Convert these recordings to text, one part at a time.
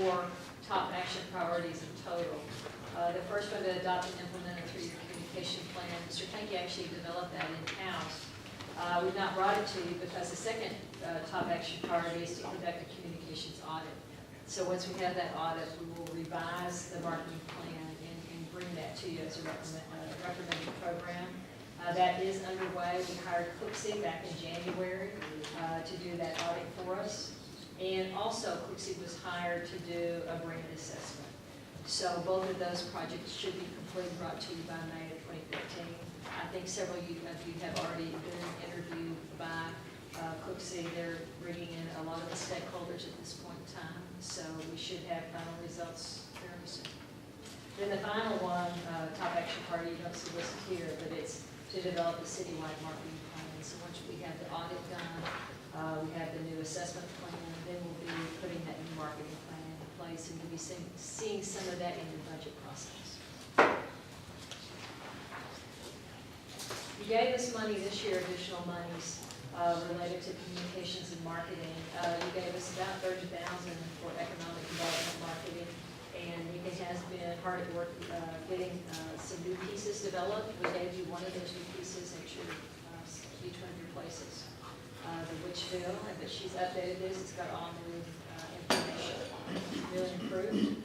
4 top action priorities in total. The first one, to adopt and implement a 3-year communication plan. Mr. Tanky actually developed that in-house. We've not brought it to you because the second top action priority is to conduct a communications audit. So once we have that audit, we will revise the marketing plan and bring that to you as a recommended program. That is underway. We hired Cooksey back in January to do that audit for us. And also Cooksey was hired to do a brand assessment. So both of those projects should be completely brought to you by May of 2015. I think several of you have already been interviewed by Cooksey. They're bringing in a lot of the stakeholders at this point in time. So we should have final results fairly soon. Then the final one, top action party, you don't see listed here, but it's to develop a citywide marketing plan. So once we have the audit done, we have the new assessment plan, then we'll be putting that new marketing plan in place, and you'll be seeing some of that in the budget process. You gave us money this year, additional monies related to communications and marketing. You gave us about $30,000 for economic development marketing, and it has been hard at work getting some new pieces developed. We gave you one of those new pieces at each one of your places. The Witchville, but she's updated this. It's got all new information, really improved.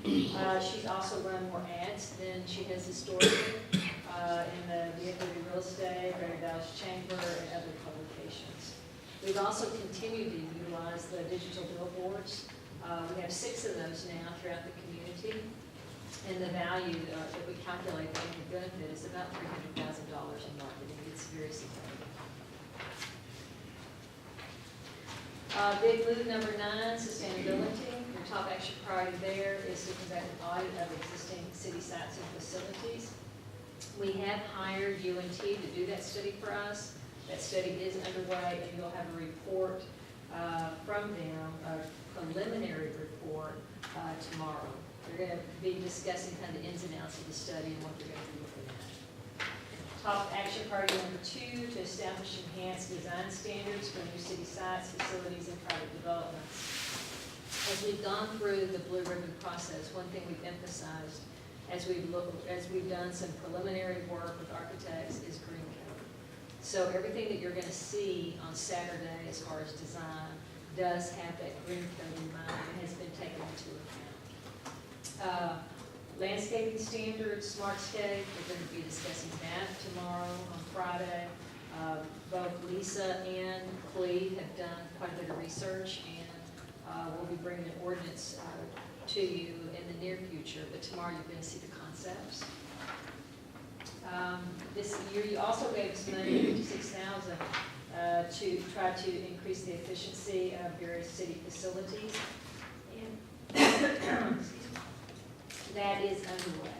She's also run more ads than she has historically in the vehicle real estate, Greater Dallas Chamber, and other publications. We've also continued to utilize the digital billboards. We have 6 of those now throughout the community, and the value that we calculate that we can benefit is about $300,000 in marketing. It's very significant. Big move number 9, sustainability. Your top action priority there is to conduct an audit of existing city sites and facilities. We have hired UNT to do that study for us. That study is underway, and you'll have a report from them, a preliminary report tomorrow. They're going to be discussing kind of the ins and outs of the study and what they're going to be looking at. Top action priority number 2, to establish enhanced design standards for new city sites, facilities, and private developments. As we've gone through the Blue Ribbon process, one thing we've emphasized as we've done some preliminary work with architects is green code. So everything that you're going to see on Saturday as far as design does have that green code in mind and has been taken into account. Landscaping standards, smartscape, we're going to be discussing that tomorrow on Friday. Both Lisa and Cleve have done quite a bit of research, and we'll be bringing an ordinance to you in the near future, but tomorrow you're going to see the concepts. This year you also gave us money, $56,000, to try to increase the efficiency of various city facilities. And that is underway.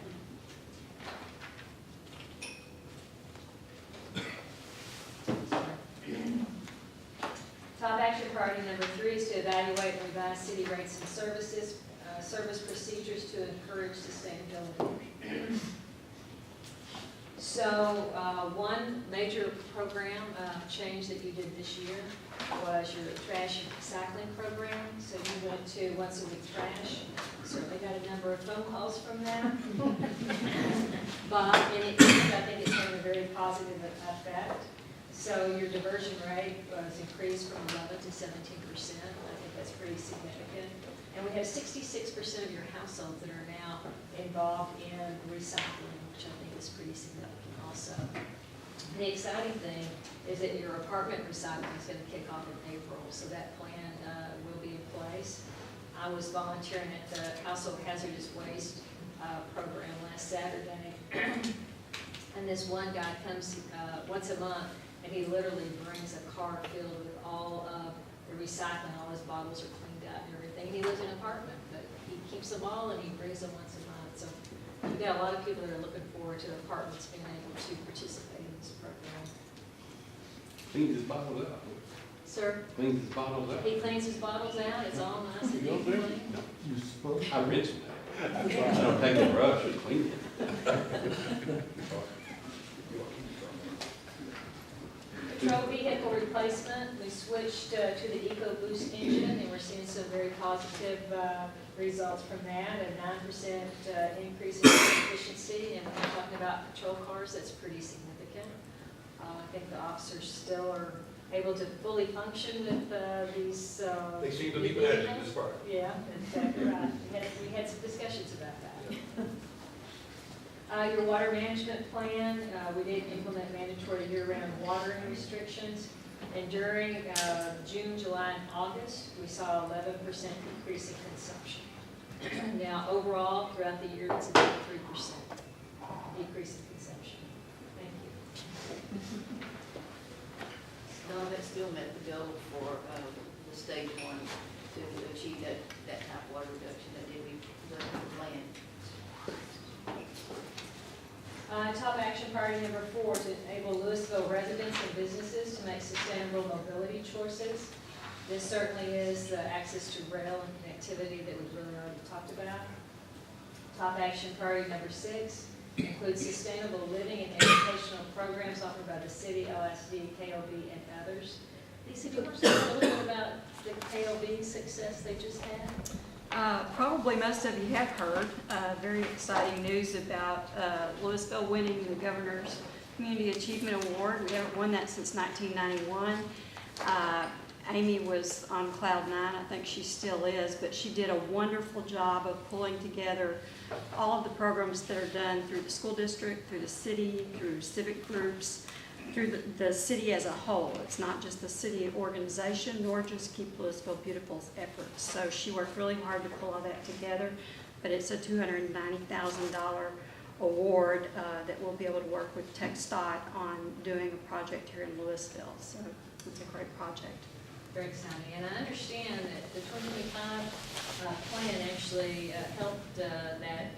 Top action priority number 3 is to evaluate and revise city rates and services, service procedures to encourage sustainability. So one major program change that you did this year was your trash and recycling program. So you went to once a week trash. Certainly got a number of phone calls from that. But I think it's having a very positive effect. So your diversion rate was increased from 11 to 17%. I think that's pretty significant. And we have 66% of your households that are now involved in recycling, which I think is pretty significant also. And the exciting thing is that your apartment recycling is going to kick off in April, so that plan will be in place. I was volunteering at the Household Hazardous Waste program last Saturday, and this one guy comes once a month, and he literally brings a car filled with all of the recycling. All his bottles are cleaned up and everything. He lives in an apartment, but he keeps them all and he brings them once a month. So we've got a lot of people that are looking forward to apartments being able to participate in this program. Cleans his bottles out. Sir? Cleans his bottles out. He cleans his bottles out. It's all nice and neat and clean. You're supposed to. I mentioned that. I don't take a brush and clean it. patrol vehicle replacement, we switched to the EcoBoost engine, and we're seeing some very positive results from that. A 9% increase in efficiency, and when we're talking about patrol cars, that's pretty significant. I think the officers still are able to fully function with these. They seem to be managing this part. Yeah, that's exactly right. We had some discussions about that. Your water management plan, we did implement mandatory year-round watering restrictions. And during June, July, and August, we saw 11% increase in consumption. Now, overall, throughout the year, it's about 3% decrease in consumption. Thank you. None of it still met the goal for the stage one to achieve that type of water reduction that did be the plan. Top action priority number 4, to enable Lewisville residents and businesses to make sustainable mobility choices. This certainly is the access to rail and connectivity that we've really already talked about. Top action priority number 6 includes sustainable living and educational programs offered by the city, LSD, KOB, and others. Lisa, do you want to talk a little bit about the KOB success they just had? Probably most of you have heard very exciting news about Lewisville winning the Governor's Community Achievement Award. We haven't won that since 1991. Amy was on cloud 9, I think she still is, but she did a wonderful job of pulling together all of the programs that are done through the school district, through the city, through civic groups, through the city as a whole. It's not just the city organization, nor just Keep Lewisville Beautiful's efforts. So she worked really hard to pull all that together, but it's a $290,000 award that we'll be able to work with TxDOT on doing a project here in Lewisville. So it's a great project. Very exciting. And I understand that the 2025 plan actually helped that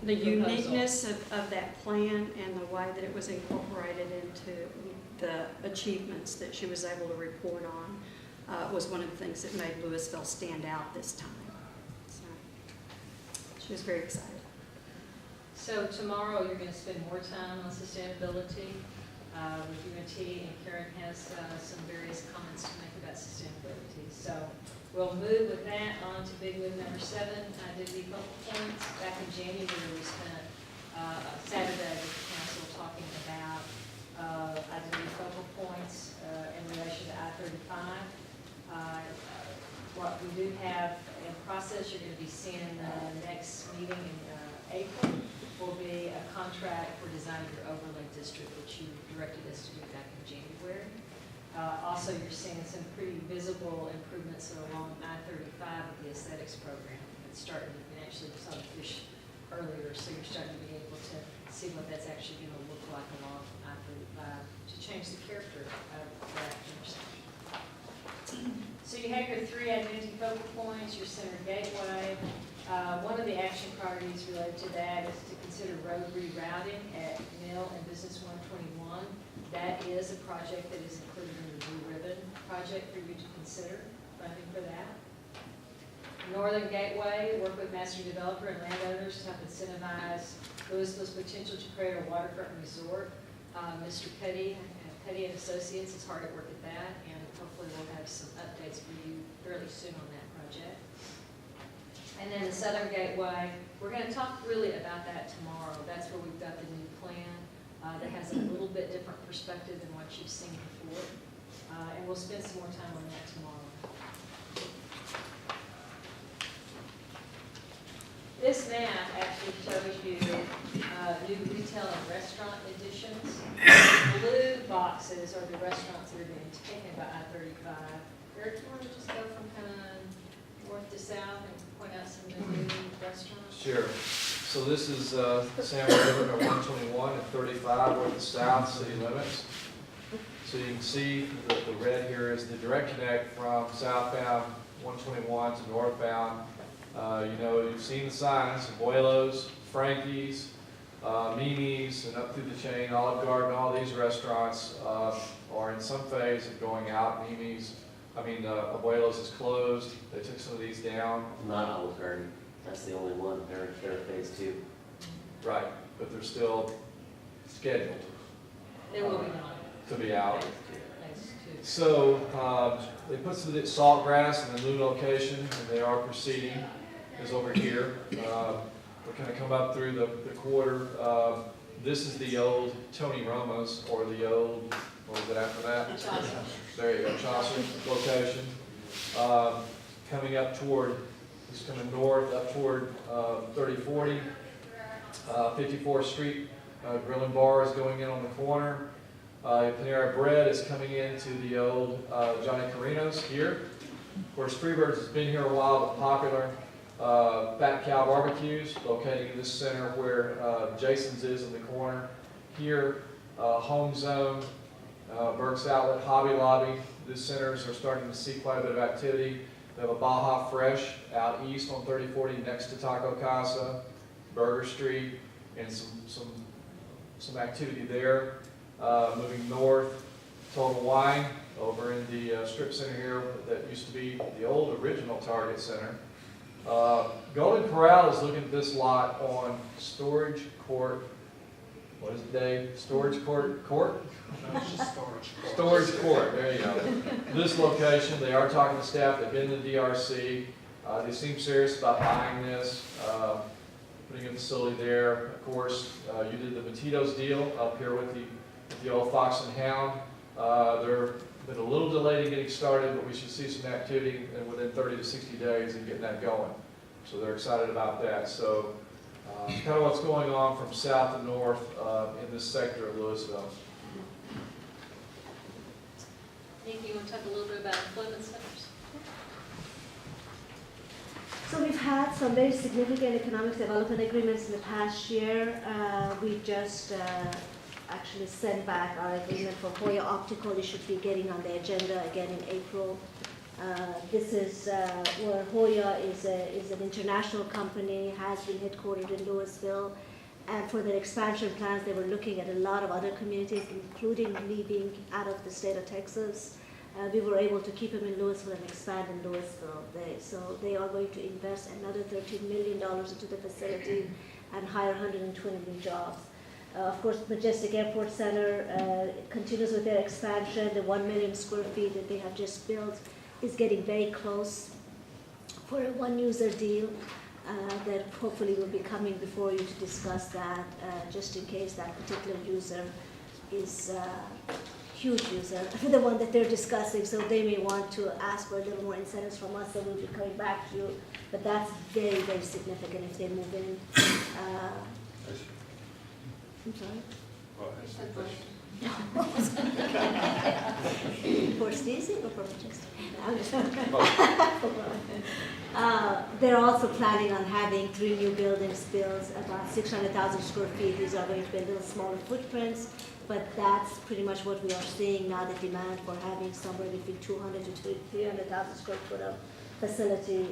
The proposal. uniqueness of that plan and the way that it was incorporated into the achievements that she was able to report on was one of the things that made Lewisville stand out this time. So she was very excited. So tomorrow you're going to spend more time on sustainability with UNT, and Karen has some various comments to make about sustainability. So we'll move with that on to big move number 7, identity focal points. Back in January, we spent Saturday with the council talking about identity focal points in relation to I-35. What we do have in process, you're going to be seeing the next meeting in April, will be a contract for designing your overlay district, which you directed us to do back in January. Also, you're seeing some pretty visible improvements along I-35 with the aesthetics program. It's starting, and actually we saw the fish earlier, so you're starting to be able to see what that's actually going to look like along I-35 to change the character of that intersection. So you have your 3 identity focal points, your center gateway. One of the action priorities related to that is to consider road rerouting at Mill and Business 121. That is a project that is included in the Blue Ribbon project for you to consider funding for that. Northern Gateway, work with master developer and landowners to help incentivize Lewisville's potential to create a waterfront resort. Mr. Petty and Associates is hard at work at that, and hopefully we'll have some updates for you fairly soon on that project. And then the Southern Gateway, we're going to talk really about that tomorrow. That's where we've got the new plan that has a little bit different perspective than what you've seen before. And we'll spend some more time on that tomorrow. This map actually shows you new retail and restaurant additions. The blue boxes are the restaurants that are being taken by I-35. Eric, do you want to just go from kind of north to south and point out some of the new restaurants? Sure. So this is San River at 121 and 35 north to south city limits. So you can see the red here is the direct connect from southbound 121 to northbound. You know, you've seen the signs, Abuelos, Frankie's, Mimi's, and up through the chain, Olive Garden, all these restaurants are in some phase of going out. Abuelos is closed. They took some of these down. Not Olive Garden. That's the only one. They're phase 2. Right, but they're still scheduled. They will be gone. to be out. That's two. So they put some salt grass in a new location, and they are proceeding, is over here. We're going to come up through the quarter. This is the old Tony Roma's, or the old, what was it after that? Chaucer. There you go, Chaucer location. Coming up toward, he's coming north up toward 3040, 54th Street. Grill and Bar is going in on the corner. Panera Bread is coming into the old Johnny Carino's here. Of course, Freebirds has been here a while, but popular. Fat Cow Barbecues, located in this center where Jason's is in the corner. Here, Home Zone, Burke's Outlet, Hobby Lobby. These centers are starting to see quite a bit of activity. We have a Baja Fresh out east on 3040 next to Taco Casa, Burger Street, and some activity there. Moving north, Total Wine over in the strip center here that used to be the old original Target Center. Golden Corral is looking at this lot on Storage Court. What is it, Dave? Storage Court? Storage Court, there you go. This location, they are talking to staff, they've been to the DRC. They seem serious about buying this, putting a facility there. Of course, you did the Matitos deal up here with the old Fox and Hound. They're been a little delayed in getting started, but we should see some activity within 30 to 60 days in getting that going. So they're excited about that. So kind of what's going on from south to north in this sector of Lewisville. Nikki, you want to talk a little bit about employment centers? So we've had some very significant economic development agreements in the past year. We just actually sent back our agreement for Hoya Optical. It should be getting on the agenda again in April. This is where Hoya is an international company, has been headquartered in Lewisville. And for their expansion plans, they were looking at a lot of other communities, including leaving out of the state of Texas. We were able to keep them in Lewisville and expand in Lewisville. So they are going to invest another $13 million into the facility and hire 120 new jobs. Of course, Majestic Airport Center continues with their expansion. The 1 million square feet that they have just built is getting very close for a one-user deal that hopefully will be coming before you to discuss that, just in case that particular user is a huge user, the one that they're discussing. So they may want to ask for a little more incentives from us, so we'll be coming back to you. But that's very, very significant if they move in. I'm sorry? For Stacy or for Majestic? They're also planning on having 3 new buildings built, about 600,000 square feet. These are going to be a little smaller footprints, but that's pretty much what we are seeing now, the demand for having somewhere between 200 to 300,000 square foot of facility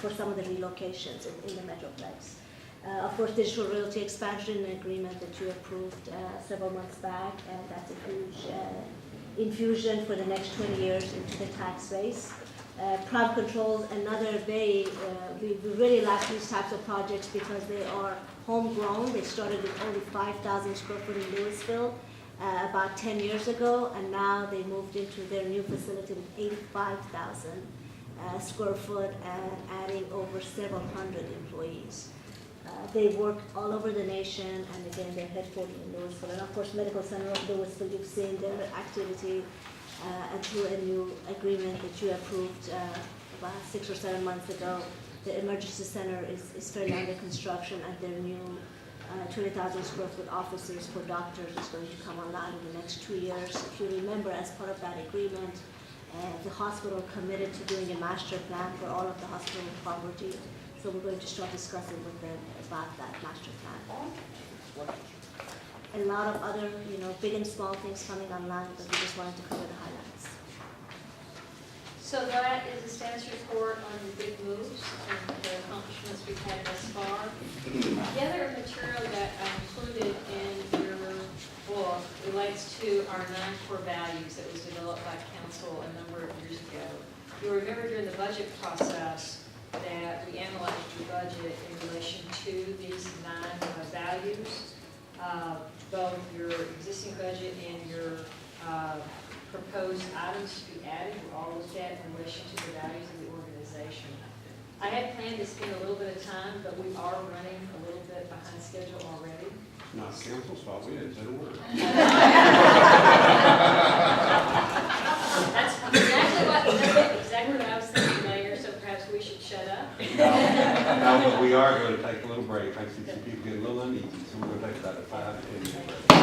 for some of the relocations in the Metroplex. Of course, digital realty expansion agreement that you approved several months back, and that's a huge infusion for the next 20 years into the tax base. Crowd control, another very, we really like these types of projects because they are homegrown. They started with only 5,000 square foot in Lewisville about 10 years ago, and now they moved into their new facility with 85,000 square foot and adding over several hundred employees. They work all over the nation, and again, they're headquartered in Lewisville. And of course, Medical Center of Lewisville, you've seen their activity and through a new agreement that you approved about 6 or 7 months ago. The emergency center is fairly under construction, and their new 20,000 square foot offices for doctors is going to come online in the next 2 years. If you remember, as part of that agreement, the hospital committed to doing a master plan for all of the hospital property. So we're going to start discussing with them about that master plan. A lot of other, big and small things coming online, but we just wanted to cover the highlights. So that is a status report on the big moves and the accomplishments we've had thus far. The other material that I included in your book relates to our 9 core values that was developed by council a number of years ago. You'll remember during the budget process that we analyzed your budget in relation to these 9 values, both your existing budget and your proposed items to be added were all looked at in relation to the values of the organization. I had planned to spend a little bit of time, but we are running a little bit behind schedule already. Not council's fault, we didn't say a word. That's exactly what I was thinking, Mayor, so perhaps we should shut up. No, but we are gonna take a little break. I see some people getting a little uneasy, so we're gonna take about a 5 to 10 minute break.